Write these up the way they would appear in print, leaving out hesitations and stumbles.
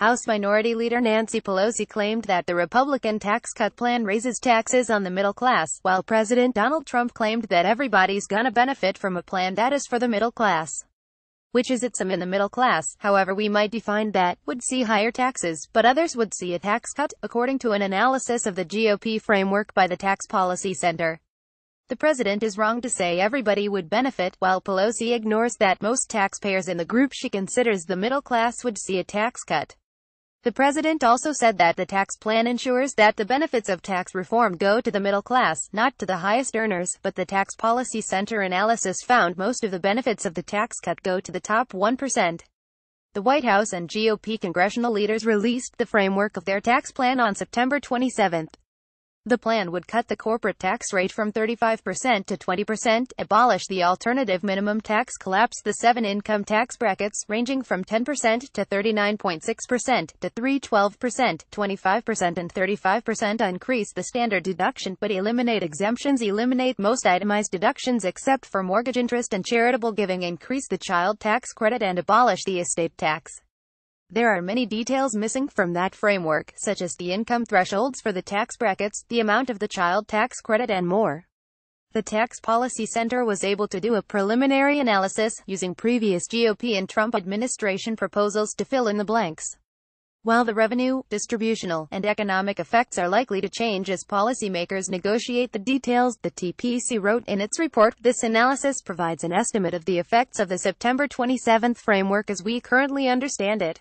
House Minority Leader Nancy Pelosi claimed that the Republican tax cut plan raises taxes on the middle class, while President Donald Trump claimed that everybody's gonna benefit from a plan that is for the middle class, which is some in the middle class. However, we might define that, would see higher taxes, but others would see a tax cut, according to an analysis of the GOP framework by the Tax Policy Center. The president is wrong to say everybody would benefit, while Pelosi ignores that most taxpayers in the group she considers the middle class would see a tax cut. The president also said that the tax plan ensures that the benefits of tax reform go to the middle class, not to the highest earners, but the Tax Policy Center analysis found most of the benefits of the tax cut go to the top 1%. The White House and GOP congressional leaders released the framework of their tax plan on September 27. The plan would cut the corporate tax rate from 35% to 20%, abolish the alternative minimum tax, collapse the 7 income tax brackets, ranging from 10% to 39.6% to 12%, 25% and 35%, increase the standard deduction but eliminate exemptions, eliminate most itemized deductions except for mortgage interest and charitable giving, increase the child tax credit and abolish the estate tax. There are many details missing from that framework, such as the income thresholds for the tax brackets, the amount of the child tax credit and more. The Tax Policy Center was able to do a preliminary analysis, using previous GOP and Trump administration proposals to fill in the blanks. While the revenue, distributional, and economic effects are likely to change as policymakers negotiate the details, the TPC wrote in its report, this analysis provides an estimate of the effects of the September 27 framework as we currently understand it.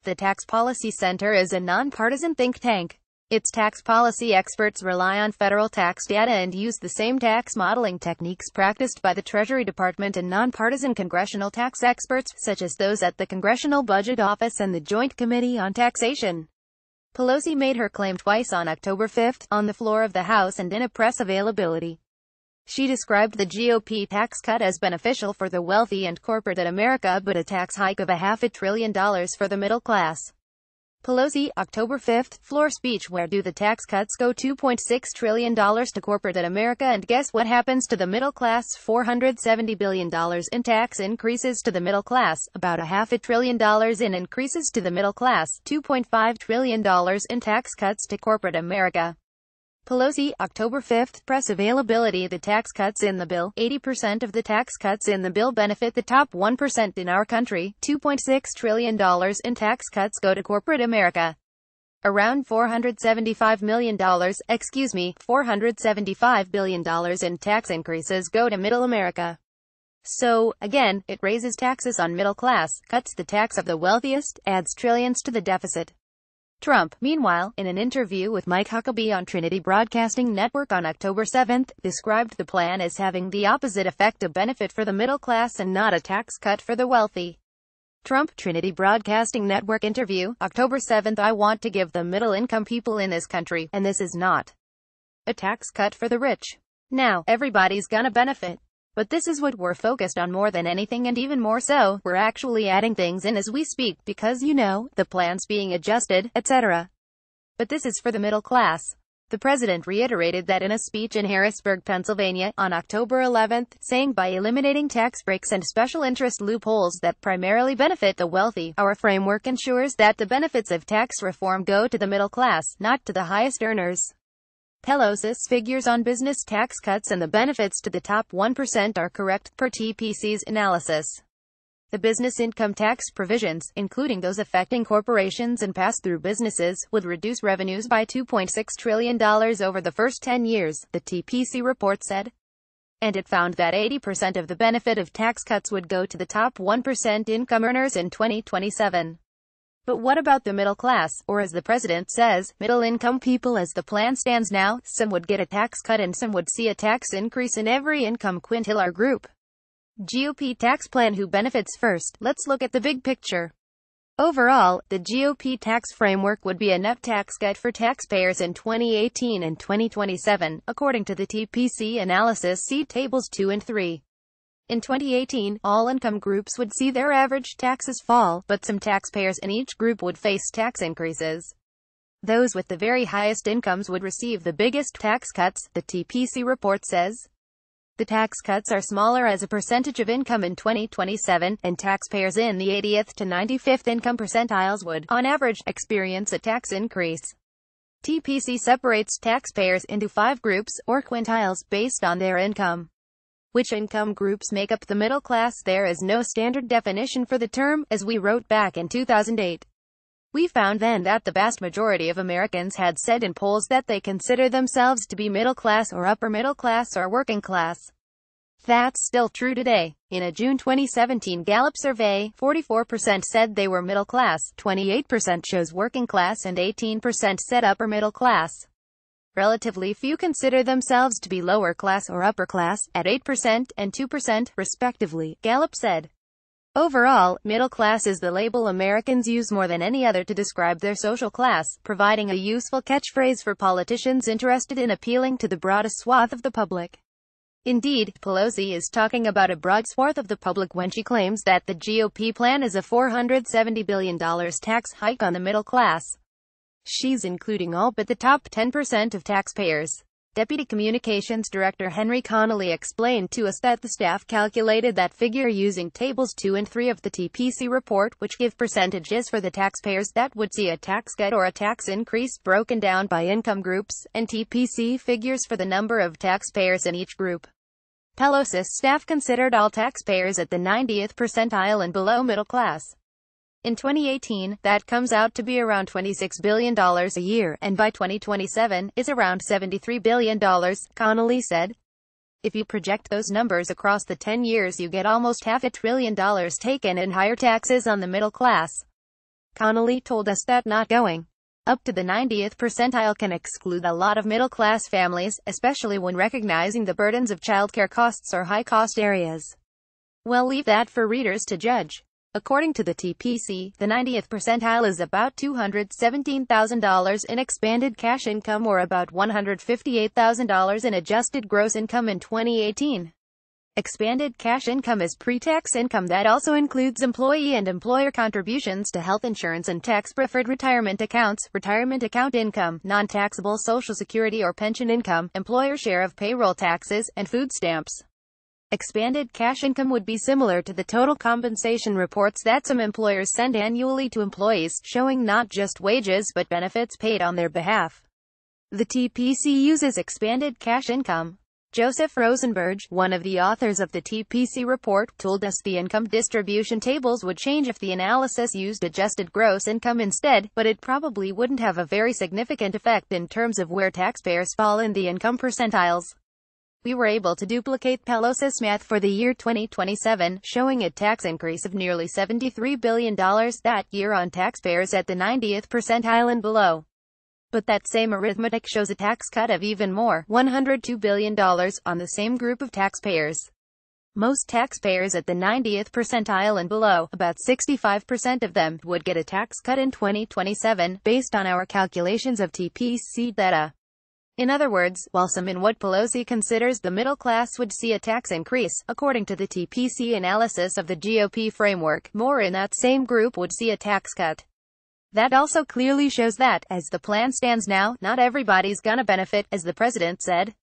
The Tax Policy Center is a nonpartisan think tank. Its tax policy experts rely on federal tax data and use the same tax modeling techniques practiced by the Treasury Department and nonpartisan congressional tax experts, such as those at the Congressional Budget Office and the Joint Committee on Taxation. Pelosi made her claim twice on October 5, on the floor of the House and in a press availability. She described the GOP tax cut as beneficial for the wealthy and corporate in America but a tax hike of $500 billion for the middle class. Pelosi, October 5, floor speech. Where do the tax cuts go? $2.6 trillion to corporate in America, and guess what happens to the middle class? $470 billion in tax increases to the middle class, about $500 billion in increases to the middle class, $2.5 trillion in tax cuts to corporate America. Pelosi, October 5, press availability. The tax cuts in the bill, 80% of the tax cuts in the bill benefit the top 1% in our country. $2.6 trillion in tax cuts go to corporate America. Around $475 billion in tax increases go to middle America. So, again, it raises taxes on middle class, cuts the tax of the wealthiest, adds trillions to the deficit. Trump, meanwhile, in an interview with Mike Huckabee on Trinity Broadcasting Network on October 7, described the plan as having the opposite effect, a benefit for the middle class and not a tax cut for the wealthy. Trump, Trinity Broadcasting Network interview, October 7. I want to give the middle-income people in this country, and this is not a tax cut for the rich. Now, everybody's gonna benefit. But this is what we're focused on more than anything, and even more so, we're actually adding things in as we speak, because the plan's being adjusted, etc. But this is for the middle class. The president reiterated that in a speech in Harrisburg, Pennsylvania, on October 11, saying by eliminating tax breaks and special interest loopholes that primarily benefit the wealthy, our framework ensures that the benefits of tax reform go to the middle class, not to the highest earners. Pelosi's figures on business tax cuts and the benefits to the top 1% are correct, per TPC's analysis. The business income tax provisions, including those affecting corporations and pass-through businesses, would reduce revenues by $2.6 trillion over the first 10 years, the TPC report said. And it found that 80% of the benefit of tax cuts would go to the top 1% income earners in 2027. But what about the middle class, or as the president says, middle-income people? As the plan stands now, some would get a tax cut and some would see a tax increase in every income quintile or group. GOP tax plan: who benefits first? Let's look at the big picture. Overall, the GOP tax framework would be a net tax cut for taxpayers in 2018 and 2027, according to the TPC analysis. See Tables 2 and 3. In 2018, all income groups would see their average taxes fall, but some taxpayers in each group would face tax increases. Those with the very highest incomes would receive the biggest tax cuts, the TPC report says. The tax cuts are smaller as a percentage of income in 2027, and taxpayers in the 80th to 95th income percentiles would, on average, experience a tax increase. TPC separates taxpayers into 5 groups, or quintiles, based on their income. Which income groups make up the middle class? There is no standard definition for the term, as we wrote back in 2008. We found then that the vast majority of Americans had said in polls that they consider themselves to be middle class or upper middle class or working class. That's still true today. In a June 2017 Gallup survey, 44% said they were middle class, 28% chose working class, and 18% said upper middle class. Relatively few consider themselves to be lower class or upper class, at 8% and 2%, respectively, Gallup said. Overall, middle class is the label Americans use more than any other to describe their social class, providing a useful catchphrase for politicians interested in appealing to the broadest swath of the public. Indeed, Pelosi is talking about a broad swath of the public when she claims that the GOP plan is a $470 billion tax hike on the middle class. She's including all but the top 10% of taxpayers. Deputy Communications Director Henry Connolly explained to us that the staff calculated that figure using tables 2 and 3 of the TPC report, which give percentages for the taxpayers that would see a tax cut or a tax increase broken down by income groups, and TPC figures for the number of taxpayers in each group. Pelosi's staff considered all taxpayers at the 90th percentile and below middle class. In 2018, that comes out to be around $26 billion a year, and by 2027, is around $73 billion, Connolly said. If you project those numbers across the 10 years, you get almost $500 billion taken in higher taxes on the middle class. Connolly told us that not going up to the 90th percentile can exclude a lot of middle-class families, especially when recognizing the burdens of childcare costs or high-cost areas. Well, leave that for readers to judge. According to the TPC, the 90th percentile is about $217,000 in expanded cash income or about $158,000 in adjusted gross income in 2018. Expanded cash income is pre-tax income that also includes employee and employer contributions to health insurance and tax-preferred retirement accounts, retirement account income, non-taxable Social Security or pension income, employer share of payroll taxes, and food stamps. Expanded cash income would be similar to the total compensation reports that some employers send annually to employees, showing not just wages but benefits paid on their behalf. The TPC uses expanded cash income. Joseph Rosenberg, one of the authors of the TPC report, told us the income distribution tables would change if the analysis used adjusted gross income instead, but it probably wouldn't have a very significant effect in terms of where taxpayers fall in the income percentiles. We were able to duplicate Pelosi's math for the year 2027, showing a tax increase of nearly $73 billion that year on taxpayers at the 90th percentile and below. But that same arithmetic shows a tax cut of even more, $102 billion, on the same group of taxpayers. Most taxpayers at the 90th percentile and below, about 65% of them, would get a tax cut in 2027, based on our calculations of TPC data. In other words, while some in what Pelosi considers the middle class would see a tax increase, according to the TPC analysis of the GOP framework, more in that same group would see a tax cut. That also clearly shows that, as the plan stands now, not everybody's gonna benefit, as the president said.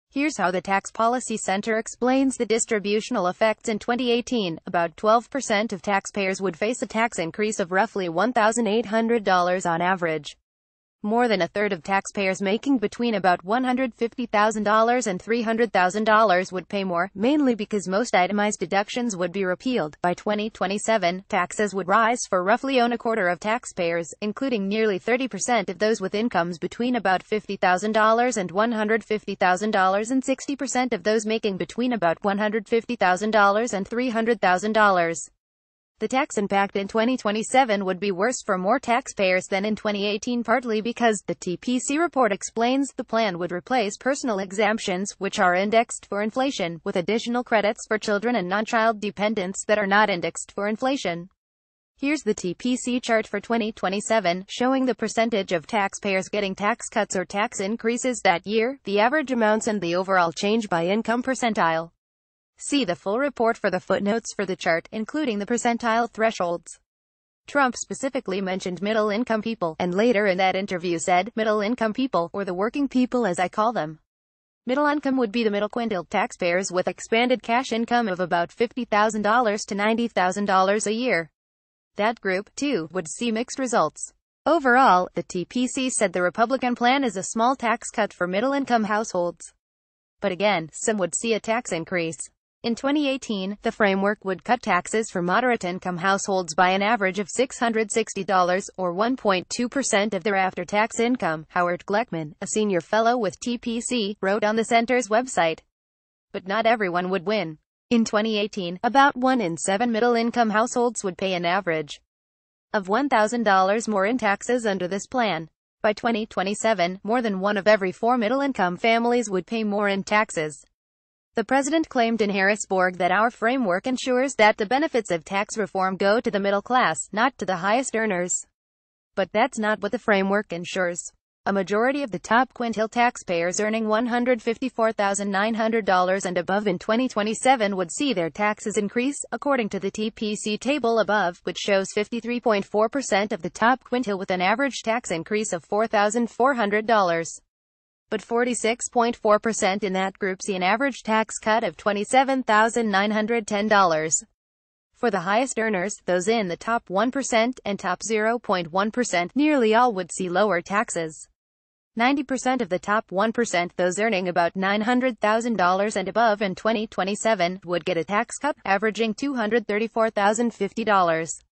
Here's how the Tax Policy Center explains the distributional effects in 2018. About 12% of taxpayers would face a tax increase of roughly $1,800 on average. More than a third of taxpayers making between about $150,000 and $300,000 would pay more, mainly because most itemized deductions would be repealed. By 2027, taxes would rise for roughly a quarter of taxpayers, including nearly 30% of those with incomes between about $50,000 and $150,000 and 60% of those making between about $150,000 and $300,000. The tax impact in 2027 would be worse for more taxpayers than in 2018, partly because, the TPC report explains, the plan would replace personal exemptions, which are indexed for inflation, with additional credits for children and non-child dependents that are not indexed for inflation. Here's the TPC chart for 2027, showing the percentage of taxpayers getting tax cuts or tax increases that year, the average amounts and the overall change by income percentile. See the full report for the footnotes for the chart, including the percentile thresholds. Trump specifically mentioned middle-income people, and later in that interview said, middle-income people, or the working people as I call them. Middle income would be the middle quintile taxpayers with expanded cash income of about $50,000 to $90,000 a year. That group, too, would see mixed results. Overall, the TPC said the Republican plan is a small tax cut for middle-income households. But again, some would see a tax increase. In 2018, the framework would cut taxes for moderate-income households by an average of $660, or 1.2% of their after-tax income, Howard Gleckman, a senior fellow with TPC, wrote on the center's website. But not everyone would win. In 2018, about 1 in 7 middle-income households would pay an average of $1,000 more in taxes under this plan. By 2027, more than 1 of every 4 middle-income families would pay more in taxes. The president claimed in Harrisburg that our framework ensures that the benefits of tax reform go to the middle class, not to the highest earners. But that's not what the framework ensures. A majority of the top quintile taxpayers earning $154,900 and above in 2027 would see their taxes increase, according to the TPC table above, which shows 53.4% of the top quintile with an average tax increase of $4,400. But 46.4% in that group see an average tax cut of $27,910. For the highest earners, those in the top 1% and top 0.1%, nearly all would see lower taxes. 90% of the top 1%, those earning about $900,000 and above in 2027, would get a tax cut, averaging $234,050.